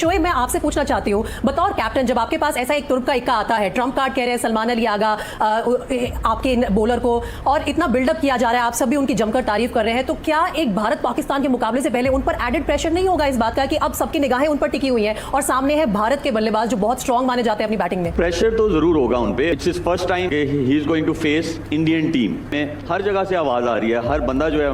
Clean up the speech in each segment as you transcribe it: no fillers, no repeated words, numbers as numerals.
शोएब, मैं आपसे पूछना चाहती हूँ, बतौर कैप्टन जब आपके पास ऐसा एक तुर्क का इक्का आता है, ट्रम्प कार्ड कह रहे हैं सलमान अली आगा आपके बॉलर को, और इतना बिल्डअप किया जा रहा है, आप सब भी उनकी जमकर तारीफ कर रहे हैं, तो क्या एक भारत पाकिस्तान के मुकाबले से पहले उन पर एडेड प्रेशर नहीं होगा इस बात का कि अब सबकी निगाहें उन पर टिकी हुई हैं और सामने है भारत के बल्लेबाज जो बहुत स्ट्रांग माने जाते हैं अपनी बैटिंग में? प्रेशर तो जरूर होगा उन पे। It's his first time he is going to face Indian team में। हर जगह से आवाज आ रही है, हर बंदा जो है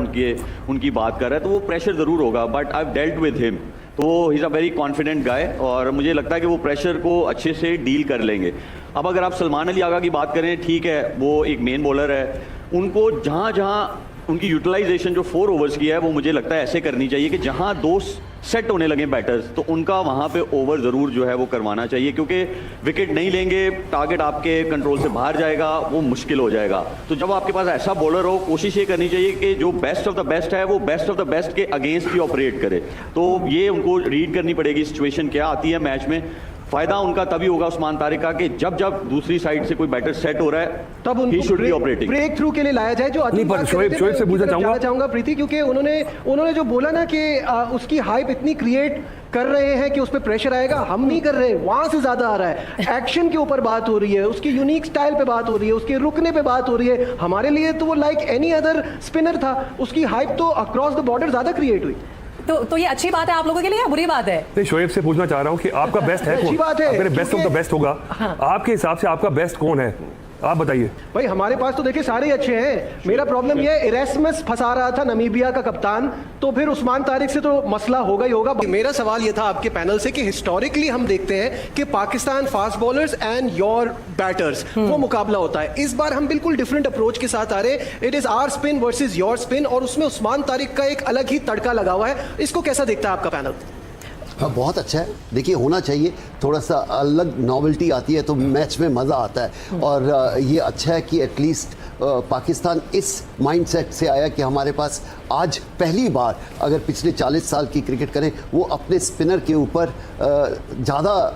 उनकी बात कर रहा है, तो वो प्रेशर जरूर होगा। But I have dealt with him, तो he is a very confident guy और मुझे लगता है कि वो प्रेशर को अच्छे से डील कर लेंगे। अब अगर आप सलमान अली आगा की बात करें, ठीक है वो एक मेन बॉलर है, उनको जहाँ जहाँ उनकी यूटिलाइजेशन जो 4 ओवर्स की है वो मुझे लगता है ऐसे करनी चाहिए कि जहाँ 2 सेट होने लगे बैटर्स, तो उनका वहाँ पे ओवर ज़रूर जो है वो करवाना चाहिए, क्योंकि विकेट नहीं लेंगे, टारगेट आपके कंट्रोल से बाहर जाएगा, वो मुश्किल हो जाएगा। तो जब आपके पास ऐसा बॉलर हो, कोशिश ये करनी चाहिए कि जो बेस्ट ऑफ द बेस्ट है वो बेस्ट ऑफ द बेस्ट के अगेंस्ट ही ऑपरेट करे। तो ये उनको रीड करनी पड़ेगी सिचुएशन क्या आती है मैच में। फायदा उनका तभी होगा उस्मान तारिक का कि जब जब दूसरी साइड से कोई बैटर सेट हो रहा है तब उनको ब्रेक थ्रू के लिए लाया जाए। जो शोएब से पूछना चाहूंगा प्रीति, क्योंकि उन्होंने जो बोला ना कि उसकी हाइप इतनी क्रिएट कर रहे हैं कि उस पर प्रेशर आएगा, हम नहीं कर रहे, वहां से ज्यादा आ रहा है। एक्शन के ऊपर बात हो रही है, उसकी यूनिक स्टाइल पे बात हो रही है, उसके रुकने पे बात हो रही है। हमारे लिए तो वो लाइक एनी अदर स्पिनर था, उसकी हाइप तो अक्रॉस द बॉर्डर ज्यादा क्रिएट हुई। तो ये अच्छी बात है आप लोगों के लिए या बुरी बात है? नहीं, शोएब से पूछना चाह रहा हूँ कि आपका बेस्ट है कौन? अच्छी बात है, अगर बेस्ट ऑफ द बेस्ट होगा, आपके हिसाब से आपका बेस्ट कौन है, आप बताइए। भाई हमारे पास तो देखिए सारे अच्छे हैं। मेरा प्रॉब्लम ये है, इरेस्मस फंसा रहा था नमीबिया का कप्तान, तो फिर उस्मान तारिक से तो मसला होगा ही होगा। मेरा सवाल ये था आपके पैनल से कि हिस्टोरिकली हम देखते हैं कि Pakistan fast bowlers and your batters वो मुकाबला होता है। इस बार हम बिल्कुल डिफरेंट अप्रोच के साथ आ रहे हैं। It is our spin versus your spin, और उसमें उस्मान तारिक का एक अलग ही तड़का लगा हुआ है। इसको कैसा देखता है आपका पैनल? हाँ, बहुत अच्छा है। देखिए होना चाहिए, थोड़ा सा अलग नॉवेल्टी आती है तो मैच में मज़ा आता है। और ये अच्छा है कि एटलीस्ट पाकिस्तान इस माइंडसेट से आया कि हमारे पास आज पहली बार, अगर पिछले 40 साल की क्रिकेट करें, वो अपने स्पिनर के ऊपर ज़्यादा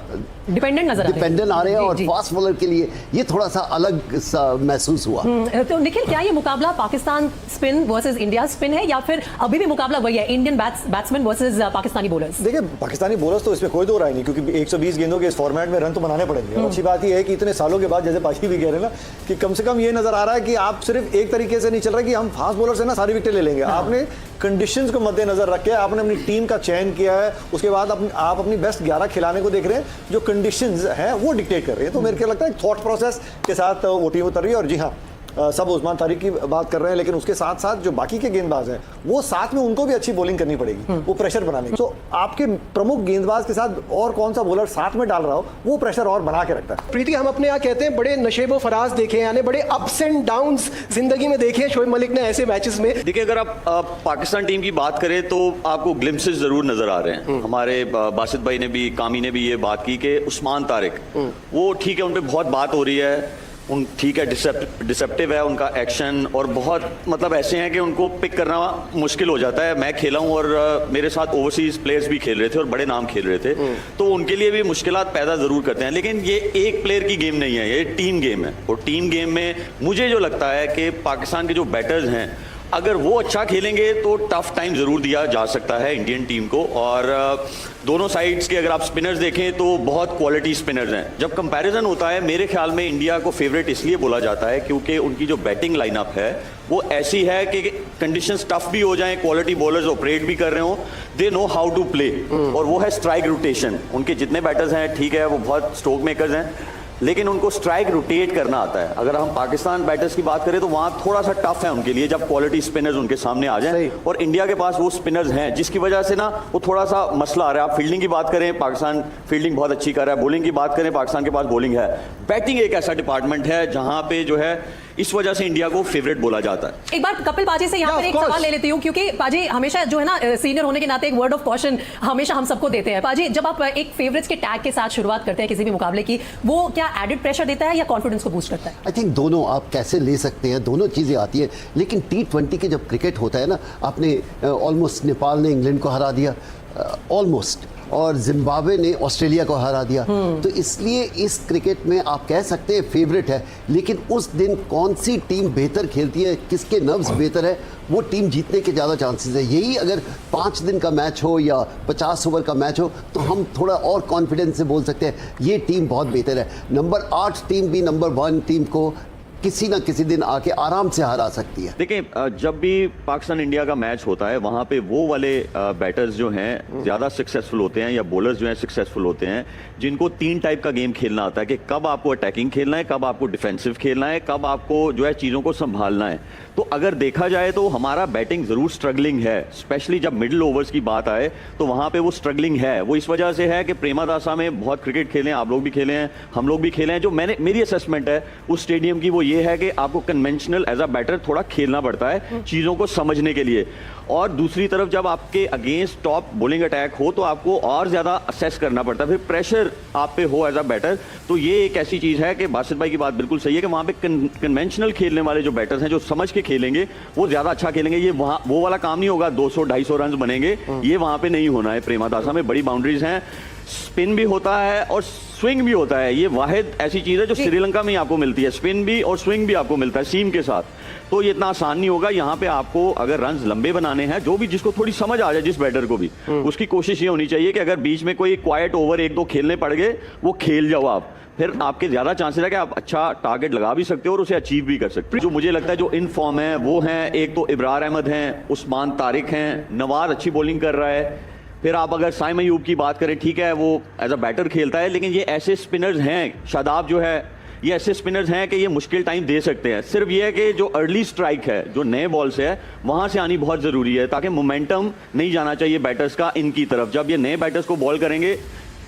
डिपेंडेंट आ रहे हैं। और फास्ट बॉलर के लिए ये थोड़ा सा अलग सा महसूस हुआ। तो निखिल, क्या ये मुकाबला Pakistan spin versus India spin है, या फिर अभी भी मुकाबला वही है, Indian batsman versus Pakistani bowlers? देखिए पाकिस्तानी बॉलर्स तो इसमें कोई दो राय नहीं, क्योंकि 120 गेंदों के इस फॉर्मेट में रन तो बनाने पड़ेंगे। अच्छी बात यह है कि इतने सालों के बाद, जैसे पाजी भी कह रहे हैं ना, कि कम से कम ये नजर आ रहा है कि आप सिर्फ एक तरीके से नहीं चल रहा कि हम फास्ट बॉलर से ना सारी विकेट ले लेंगे। आपने कंडीशंस को मद्देनजर रख के आपने अपनी टीम का चयन किया है, उसके बाद आप अपनी बेस्ट 11 खिलाने को देख रहे हैं, जो कंडीशंस हैं वो डिक्टेट कर रही है। तो मेरे को लगता है थॉट प्रोसेस के साथ वो टीम उतर रही है। और जी हाँ, सब उस्मान तारिक की बात कर रहे हैं, लेकिन उसके साथ साथ जो बाकी के गेंदबाज हैं वो साथ में उनको भी अच्छी बॉलिंग करनी पड़ेगी, वो प्रेशर बनाने की। तो आपके प्रमुख गेंदबाज के साथ और कौन सा बॉलर साथ में डाल रहा हो, वो प्रेशर और बना के रखता है। प्रीति, हम अपने यहाँ कहते हैं बड़े नशेबो फराज देखे, यानी बड़े अप्स एंड डाउन्स जिंदगी में देखे शोएब मलिक ने ऐसे मैचेस में। देखिए, अगर आप पाकिस्तान टीम की बात करें तो आपको ग्लिम्पसेस जरूर नजर आ रहे हैं। हमारे बासित भाई ने भी, कामी ने भी ये बात की कि उस्मान तारिक वो ठीक है, उन पर बहुत बात हो रही है, उन ठीक है, डिसेप्टिव है उनका एक्शन, और बहुत मतलब ऐसे हैं कि उनको पिक करना मुश्किल हो जाता है। मैं खेला हूं और मेरे साथ ओवरसीज प्लेयर्स भी खेल रहे थे और बड़े नाम खेल रहे थे, तो उनके लिए भी मुश्किलात पैदा जरूर करते हैं। लेकिन ये एक प्लेयर की गेम नहीं है, ये टीम गेम है। और टीम गेम में मुझे जो लगता है कि पाकिस्तान के जो बैटर्स हैं, अगर वो अच्छा खेलेंगे तो टफ टाइम जरूर दिया जा सकता है इंडियन टीम को। और दोनों साइड्स के अगर आप स्पिनर्स देखें तो बहुत क्वालिटी स्पिनर्स हैं। जब कंपैरिजन होता है, मेरे ख्याल में इंडिया को फेवरेट इसलिए बोला जाता है क्योंकि उनकी जो बैटिंग लाइनअप है वो ऐसी है कि कंडीशंस टफ भी हो जाएं, क्वालिटी बॉलर्स ऑपरेट भी कर रहे हो, they know how to play. और वो है स्ट्राइक रोटेशन। उनके जितने बैटर्स हैं, ठीक है, वो बहुत स्ट्रोक मेकर्स हैं, लेकिन उनको स्ट्राइक रोटेट करना आता है। अगर हम पाकिस्तान बैटर्स की बात करें तो वहां थोड़ा सा टफ है उनके लिए जब क्वालिटी स्पिनर्स उनके सामने आ जाएं। और इंडिया के पास वो स्पिनर्स हैं जिसकी वजह से ना वो थोड़ा सा मसला आ रहा है। आप फील्डिंग की बात करें, पाकिस्तान फील्डिंग बहुत अच्छी कर रहा है, बॉलिंग की बात करें, पाकिस्तान के पास बॉलिंग है, बैटिंग एक ऐसा डिपार्टमेंट है जहां पे जो है इस वजह से इंडिया को फेवरेट बोला जाता है। एक बार कपिल पाजी से यहाँ पर एक सवाल ले लेती हूँ, क्योंकि पाजी हमेशा जो है ना, सीनियर होने के नाते एक वर्ड ऑफ कॉशन हमेशा हम सबको देते हैं। पाजी, जब आप एक फेवरेट्स के टैग के साथ शुरुआत करते हैं किसी भी मुकाबले की, वो क्या एडेड प्रेशर देता है या कॉन्फिडेंस को बूस्ट करता है? आई थिंक दोनों आप कैसे ले सकते हैं, दोनों चीज़ें आती है। लेकिन T20 के जब क्रिकेट होता है ना, आपने ऑलमोस्ट नेपाल ने इंग्लैंड को हरा दिया, ऑलमोस्ट, और जिम्बाब्वे ने ऑस्ट्रेलिया को हरा दिया। तो इसलिए इस क्रिकेट में आप कह सकते हैं फेवरेट है, लेकिन उस दिन कौन सी टीम बेहतर खेलती है, किसके नर्व्स बेहतर है, वो टीम जीतने के ज़्यादा चांसेस है। यही अगर 5 दिन का मैच हो या 50 ओवर का मैच हो तो हम थोड़ा और कॉन्फिडेंस से बोल सकते हैं ये टीम बहुत बेहतर है। नंबर 8 टीम भी नंबर 1 टीम को किसी ना किसी दिन आके आराम से हरा सकती है। देखिए, जब भी पाकिस्तान इंडिया का मैच होता है वहां पे वो वाले बैटर्स जो हैं ज़्यादा सक्सेसफुल होते हैं, या बॉलर्स जो हैं सक्सेसफुल होते हैं, जिनको 3 टाइप का गेम खेलना आता है कि कब आपको अटैकिंग खेलना है, कब आपको डिफेंसिव खेलना है, कब आपको जो है चीज़ों को संभालना है। तो अगर देखा जाए तो हमारा बैटिंग ज़रूर स्ट्रगलिंग है, स्पेशली जब मिडिल ओवर्स की बात आए तो वहाँ पे वो स्ट्रगलिंग है। वो इस वजह से है कि प्रेमादासा में बहुत क्रिकेट खेले हैं, आप लोग भी खेले हैं, हम लोग भी खेले हैं। जो मेरी असेसमेंट है उस स्टेडियम की वो ये है कि आपको कन्वेंशनल एज अ बैटर थोड़ा खेलना पड़ता है चीज़ों को समझने के लिए। और दूसरी तरफ जब आपके अगेंस्ट टॉप बॉलिंग अटैक हो तो आपको और ज़्यादा असेस करना पड़ता है, फिर प्रेशर आप पे हो एज अ बैटर। तो ये एक ऐसी चीज़ है कि बासित भाई की बात बिल्कुल सही है कि वहाँ पे कन्वेंशनल खेलने वाले जो बैटर्स हैं, जो समझ के खेलेंगे, वो ज़्यादा अच्छा खेलेंगे। ये वहाँ वो वाला काम नहीं होगा 200-250 रन बनेंगे, ये वहाँ पे नहीं होना है। प्रेमादासा में बड़ी बाउंड्रीज हैं, स्पिन भी होता है और स्विंग भी होता है। ये वाहिद ऐसी चीज़ है जो श्रीलंका में ही आपको मिलती है, स्पिन भी और स्विंग भी आपको मिलता है सीम के साथ। तो ये इतना आसान नहीं होगा। यहाँ पे आपको अगर रन्स लंबे बनाने हैं, जो भी जिसको थोड़ी समझ आ जाए, जिस बैटर को भी, उसकी कोशिश ये होनी चाहिए कि अगर बीच में कोई क्वाइट ओवर 1-2 खेलने पड़ गए, वो खेल जाओ आप, फिर आपके ज़्यादा चांसेस है कि आप अच्छा टारगेट लगा भी सकते हो और उसे अचीव भी कर सकते हो। जो मुझे लगता है जो इन फॉर्म है वो हैं, एक तो इब्रार अहमद हैं, उस्मान तारिक हैं, नवाज अच्छी बॉलिंग कर रहा है। फिर आप अगर साइम अयूब की बात करें, ठीक है वो एज अ बैटर खेलता है, लेकिन ये ऐसे स्पिनर्स हैं, शादाब जो है, ये ऐसे स्पिनर्स हैं कि ये मुश्किल टाइम दे सकते हैं। सिर्फ ये है कि जो अर्ली स्ट्राइक है, जो नए बॉल से है, वहाँ से आनी बहुत ज़रूरी है, ताकि मोमेंटम नहीं जाना चाहिए बैटर्स का इनकी तरफ। जब ये नए बैटर्स को बॉल करेंगे,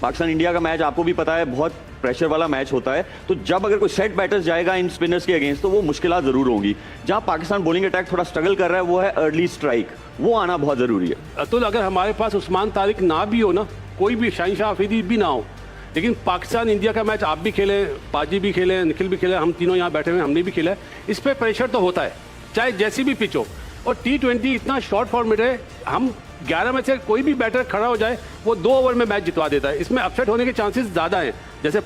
पाकिस्तान इंडिया का मैच आपको भी पता है बहुत प्रेशर वाला मैच होता है, तो जब अगर कोई सेट बैटर्स जाएगा इन स्पिनर्स के अगेंस्ट तो वो मुश्किलात ज़रूर होंगी। जहाँ पाकिस्तान बॉलिंग अटैक थोड़ा स्ट्रगल कर रहा है वो है अर्ली स्ट्राइक, वो आना बहुत ज़रूरी है। अतुल, अगर हमारे पास उस्मान तारिक ना भी हो ना, कोई भी शाहिन अफरीदी भी ना हो, लेकिन पाकिस्तान इंडिया का मैच आप भी खेले, पाजी भी खेले, निखिल भी खेले, हम तीनों यहाँ बैठे हुए हमने भी खेला है, इस पर प्रेशर तो होता है चाहे जैसी भी पिच हो। और T20 इतना शॉर्ट फॉर्मेट है, हम 11 में से कोई भी बैटर खड़ा हो जाए वो 2 ओवर में मैच जितवा देता है। इसमें अपसेट होने के चांसेस ज़्यादा हैं। जैसे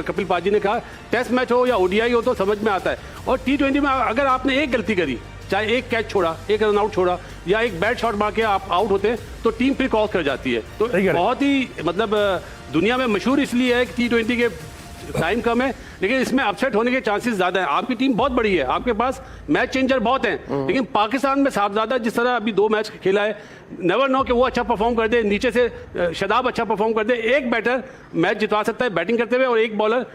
कपिल पाजी ने कहा, टेस्ट मैच हो या ODI हो तो समझ में आता है। और T20 में अगर आपने एक गलती करी, चाहे एक कैच छोड़ा, एक रन आउट छोड़ा या एक बैड शॉट मार के आप आउट होते हैं, तो टीम फिर क्रॉस कर जाती है। तो बहुत ही मतलब दुनिया में मशहूर इसलिए है कि T20 के टाइम कम है, लेकिन इसमें अपसेट होने के चांसेस ज्यादा हैं। आपकी टीम बहुत बड़ी है, आपके पास मैच चेंजर बहुत हैं, लेकिन पाकिस्तान में साहबजादा जिस तरह अभी 2 मैच खेला है, नेवर नो कि वो अच्छा परफॉर्म कर दे, नीचे से शादाब अच्छा परफॉर्म कर दे, एक बैटर मैच जितवा सकता है बैटिंग करते हुए, और एक बॉलर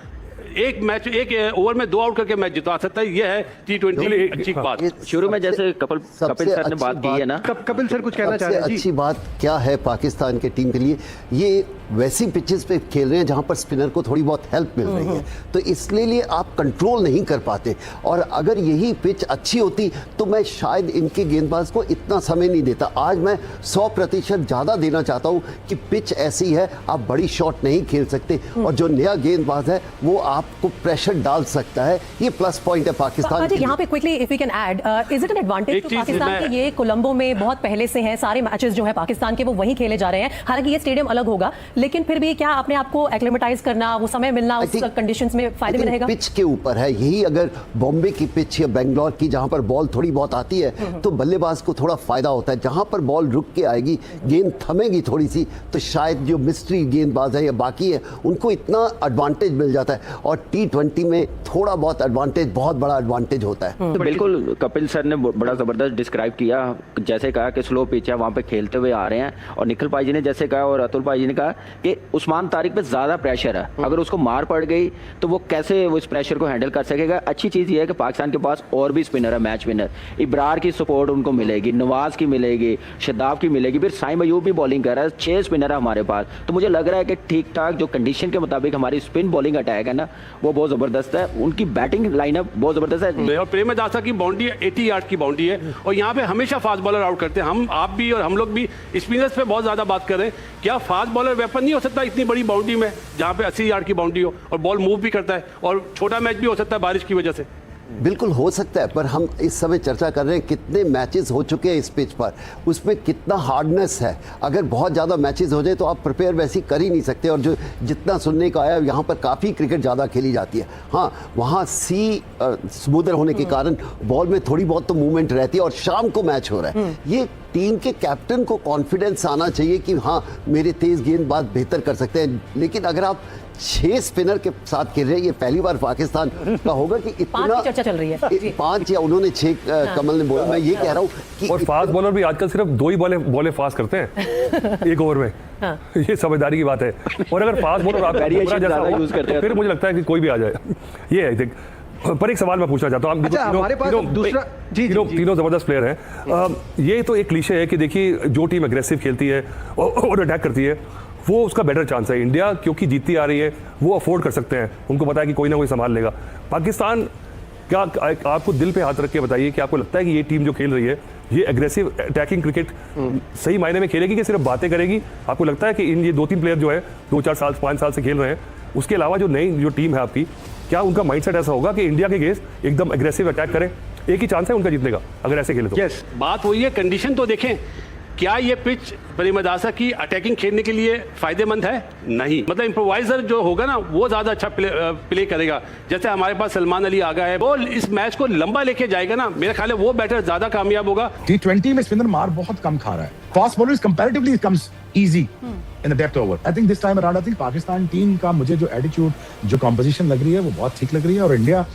एक मैच एक ओवर में 2 आउट करके मैच जितवा सकता है। ये है T20 अच्छी बात। शुरू में जैसे कपिल सर ने बात की है ना, कपिल सर कुछ कहना चाह रहे हैं जी? अच्छी बात क्या है पाकिस्तान के टीम के लिए, ये वैसी पिचेस पे खेल रहे हैं जहां पर स्पिनर को थोड़ी बहुत हेल्प मिल रही है, तो इसलिए आप कंट्रोल नहीं कर पाते। और अगर यही पिच अच्छी होती तो मैं शायद इनके गेंदबाज को इतना समय नहीं देता। आज मैं 100% ज़्यादा देना चाहता हूं कि पिच ऐसी है, आप बड़ी शॉट नहीं खेल सकते, और जो नया गेंदबाज है वो आपको प्रेशर डाल सकता है। ये प्लस पॉइंट है पाकिस्तान के लिए। यहाँ पे quickly if we can add, is it an advantage to Pakistan के ये कोलंबो में बहुत पहले से हैं, सारे मैचेस जो है पाकिस्तान के वो वहीं खेले जा रहे हैं, हालांकि ये स्टेडियम अलग होगा, लेकिन फिर भी क्या अपने आप को एक्लेमेटाइज करना, वो समय मिलना उस कंडीशंस में फायदे में रहेगा? पिच के ऊपर है। यही अगर बॉम्बे की पिच या बेंगलोर की जहां पर बॉल थोड़ी बहुत आती है तो बल्लेबाज को थोड़ा फायदा होता है। जहां पर बॉल रुक के आएगी, गेंद थमेगी थोड़ी सी, तो शायद जो मिस्ट्री गेंदबाज है या बाकी है उनको इतना एडवांटेज मिल जाता है। और T20 में थोड़ा बहुत एडवांटेज, बहुत बड़ा एडवांटेज होता है। तो बिल्कुल कपिल सर ने बड़ा ज़बरदस्त डिस्क्राइब किया, जैसे कहा कि स्लो पिच है, वहाँ पे खेलते हुए आ रहे हैं, और निखिल भाई जी ने जैसे कहा और अतुल भाई जी ने कहा कि उस्मान तारिक पे ज़्यादा प्रेशर है, अगर उसको मार पड़ गई तो वो कैसे वो इस प्रेशर को हैंडल कर सकेगा। अच्छी चीज़ ये है कि पाकिस्तान के पास और भी स्पिनर है, मैच विनर, इब्रार की सपोर्ट उनको मिलेगी, नवाज की मिलेगी, शादाब की मिलेगी, फिर साइम अयूब भी बॉलिंग कर रहा है, 6 स्पिनर है हमारे पास। तो मुझे लग रहा है कि ठीक ठाक जो कंडीशन के मुताबिक हमारी स्पिन बॉलिंग अटैक है ना, वो बहुत ज़बरदस्त है, उनकी बैटिंग लाइनअप बहुत ज़बरदस्त है। और प्रेमदासा की बाउंड्री 80 यार्ड की बाउंड्री है, और यहाँ पे हमेशा फास्ट बॉलर आउट करते हैं। हम आप भी और हम लोग भी स्पिनर्स पे बहुत ज़्यादा बात कर रहे हैं। क्या फास्ट बॉलर वेपन नहीं हो सकता इतनी बड़ी बाउंड्री में, जहाँ पे 80 यार्ड की बाउंड्री हो और बॉल मूव भी करता है, और छोटा मैच भी हो सकता है बारिश की वजह से? बिल्कुल हो सकता है, पर हम इस समय चर्चा कर रहे हैं कितने मैचेस हो चुके हैं इस पिच पर, उसमें कितना हार्डनेस है। अगर बहुत ज़्यादा मैचेस हो जाए तो आप प्रिपेयर वैसी कर ही नहीं सकते। और जो जितना सुनने को आया, यहाँ पर काफ़ी क्रिकेट ज़्यादा खेली जाती है। हाँ, वहाँ समुद्र होने के कारण बॉल में थोड़ी बहुत तो मूवमेंट रहती है, और शाम को मैच हो रहा है। ये टीम के कैप्टन को कॉन्फिडेंस आना चाहिए कि हाँ, मेरे तेज़ गेंदबाज बेहतर कर सकते हैं। लेकिन अगर आप 6 स्पिनर के साथ खेल रहे हैं, ये पहली बार पाकिस्तान का होगा कि 5 इतना की चर्चा चल रही है। 5 या उन्होंने 6 कमल ने बोला। मैं ये कह रहा हूँ कि और फास्ट बॉलर भी आजकल सिर्फ 2 ही बॉलें फास्ट करते हैं एक ओवर में। ये समझदारी की बात है। और अगर फास्ट बॉलर आपका Variation जैसा ज़्यादा हो, use करते हैं। फिर मुझे लगता है कि कोई भी आ जाए। ये है देख। पर एक सवाल मैं पूछना चाहता हूँ। अच्छा, हमारे पास दूसरा तीनों जबरदस्त प्लेयर हैं। ये तो एक क्लीशे है कि देखिए, जो टीम एग्रेसिव खेलती है और अटैक करती है, वो उसका बेटर चांस है। इंडिया क्योंकि जीतती आ रही है, वो अफोर्ड कर सकते हैं। उनको पता है कि कोई ना कोई संभाल लेगा। पाकिस्तान, क्या आपको दिल पे हाथ रख के बताइए कि आपको लगता है कि ये टीम जो खेल रही है, ये एग्रेसिव अटैकिंग क्रिकेट सही मायने में खेलेगी कि सिर्फ बातें करेगी? आपको लगता है कि इन ये 2-3 प्लेयर जो है 2-4 साल 5 साल से खेल रहे हैं, उसके अलावा जो नई जो टीम है आपकी, क्या उनका माइंडसेट ऐसा होगा कि इंडिया के अगेंस्ट एकदम एग्रेसिव अटैक करें? एक ही चांस है उनका जीतने का अगर ऐसे खेले तो। यस, बात हुई है, कंडीशन तो देखें। क्या ये पिच बनी मदासा की अटैकिंग खेलने के लिए फायदेमंद है? नहीं। मतलब इम्प्रोवाइजर जो होगा ना, वो ज्यादा अच्छा प्ले करेगा। जैसे हमारे पास सलमान अली आ गया है, वो इस मैच को लंबा लेके जाएगा ना, मेरा ख्याल है वो बैटर ज्यादा कामयाब होगा। T20 में स्पिनर मार बहुत कम खा रहा है। Fast bowlers comparatively comes easy in the depth over. I think this time around, I think Pakistan team का मुझे जो एटीट्यूड, जो कंपोजिशन लग रही है, वो बहुत ठीक लग रही है। और India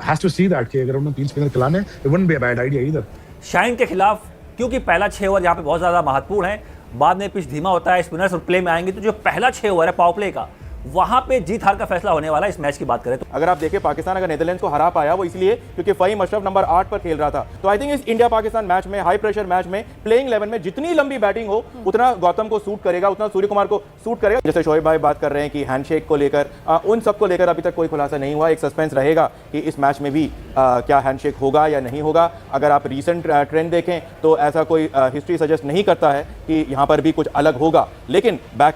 has to see that कि अगर उन्होंने 3 स्पिनर खिलाने, it wouldn't be a bad idea either. Shaheen के खिलाफ, क्योंकि पहला 6 ओवर यहाँ पे बहुत ज़्यादा महत्वपूर्ण है। बाद में पिच धीमा होता है, स्पिनर्स और प्ले में आएंगे, तो जो पहला 6 ओवर है पावर प्ले का, वहां पे जीत हार का फैसला होने वाला है इस मैच की बात करें तो। अगर आप देखें, पाकिस्तान अगर नीदरलैंड्स को हरा पाया, वो इसलिए क्योंकि फ़हीम अशरफ नंबर 8 पर खेल रहा था। तो आई थिंक इस इंडिया पाकिस्तान मैच में, हाई प्रेशर मैच में, प्लेइंग 11 में जितनी लंबी बैटिंग हो, उतना गौतम को सूट करेगा, उतना सूर्य कुमार को सूट करेगा। जैसे शोएब भाई बात कर रहे हैं कि हैंडशेक को लेकर, उन सब को लेकर अभी तक कोई खुलासा नहीं हुआ। एक सस्पेंस रहेगा कि इस मैच में भी क्या हैंडशेक होगा या नहीं होगा। अगर आप रिसेंट ट्रेंड देखें तो ऐसा कोई हिस्ट्री सजेस्ट नहीं करता है कि यहाँ पर भी कुछ अलग होगा। लेकिन बैक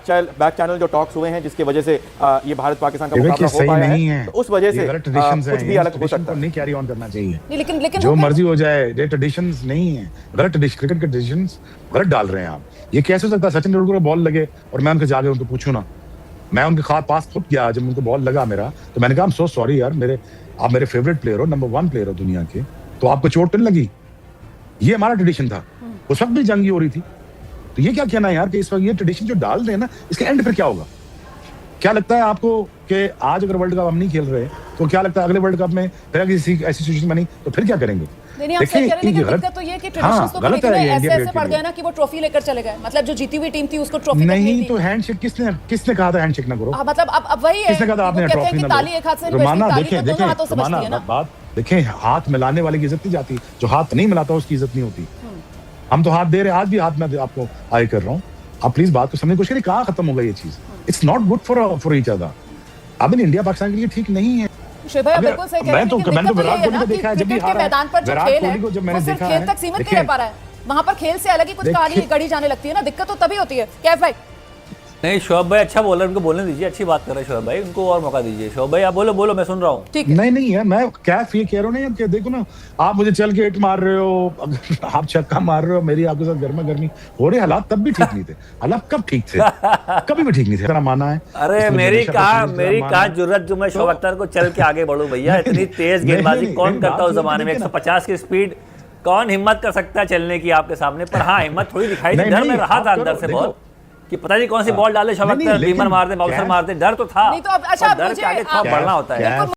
चैनल जो टॉक्स हुए हैं, जिसके वजह से ये भारत पाकिस्तान का मुकाबला हो पाया है, तो उस वजह से कुछ भी अलग हो सकता है। नहीं कैरी ऑन करना चाहिए, लेकिन जो मर्जी हो जाए। ये ट्रेडिशंस नहीं है, गलत क्रिकेट के ट्रेडिशंस गलत डाल रहे हैं आप। ये कैसे हो सकता है सचिन तेंदुलकर को बॉल लगे और मैं उनके जाके उनको पूछूं ना? मैं उनके पास खुद गया, जब उनको बॉल लगा मेरा, तो मैंने कहा I'm so sorry यार, आप मेरे फेवरेट प्लेयर हो, नंबर 1 प्लेयर हो दुनिया के, तो आपको चोट तो नहीं लगी? ये हमारा ट्रेडिशन था, उस वक्त भी जंगी हो रही थी। तो ये क्या कहना है यार कि इस वक्त ये ट्रेडिशन जो डाल रहे हैं ना, इसके एंड फिर क्या होगा? क्या लगता है आपको कि आज अगर वर्ल्ड कप हम नहीं खेल रहे, तो क्या लगता है अगले वर्ल्ड कप में फिर ऐसी सिचुएशन बनी तो फिर क्या करेंगे? दिक्कत तो ये है कि ट्रेडिशंस तो ऐसे पड़ गए ना कि वो ट्रॉफी लेकर चले गए। मतलब जो जीती हुई टीम थी उसको ट्रॉफी नहीं, तो हैंडशेक किसने कहा था हैंडशेक ना करो? मतलब अब वही है, किसने कहा था आपने ट्रॉफी ना ताली एक हाथ से रोमाना देखें बात देखें, हाथ मिलाने वाले की इज्जत नहीं जाती, जो हाथ नहीं मिलाता उसकी इज्जत नहीं होती। हम तो हाथ दे रहे हैं, आज भी हाथ में आपको आए कर रहा हूँ। आप प्लीज बात को समझने की कोशिश करिए, कहाँ खत्म होगा ये चीज? It's not good for each other. अब इंडिया पाकिस्तान के लिए ठीक नहीं है। बिल्कुल सही कह रहे हैं। मैंने तो विराट कोहली को देखा है, जब भी मैदान पर जो खेल है, वो सिर्फ खेल तक सीमित नहीं रह पा रहा है। वहां पर खेल से अलग ही कुछ कहानी गढ़ी जाने लगती है ना, दिक्कत तो तभी होती है। कैफ भाई? नहीं, शोएब भाई अच्छा बोल रहे हैं, उनको बोलने दीजिए, अच्छी बात कर रहे हैं शोएब भाई, उनको और मौका दीजिए। शोएब भाई आप बोलो, मैं सुन रहा हूँ। नहीं है, मैं कैफ ये कह रहा हूँ ना कि देखो ना, आप मुझे चल के हिट मार रहे हो, आप छक्का मार रहे हो, मेरी आपके साथ गर्मा गर्मी हो रही। हालात तब भी ठीक नहीं थे। हालात कब ठीक थे? कभी भी ठीक नहीं थे। तेरा माना है? अरे मेरी कहा जुर्रत जो मैं शोएब अख्तर को चल के आगे बढ़ू भैया। इतनी तेज गेंदबाजी कौन करता उस जमाने में? 150 की स्पीड कौन हिम्मत कर सकता है चलने की आपके सामने? पर हाँ, हिम्मत थोड़ी दिखाई दी। डर में रहा था अंदर से बहुत कि पता नहीं कौन सी बॉल डाले, शोएब अख्तर बीमर मार दे, बाउंसर मार दे, डर तो था। नहीं तो अब अच्छा, डर के आगे थोड़ा बढ़ना होता है।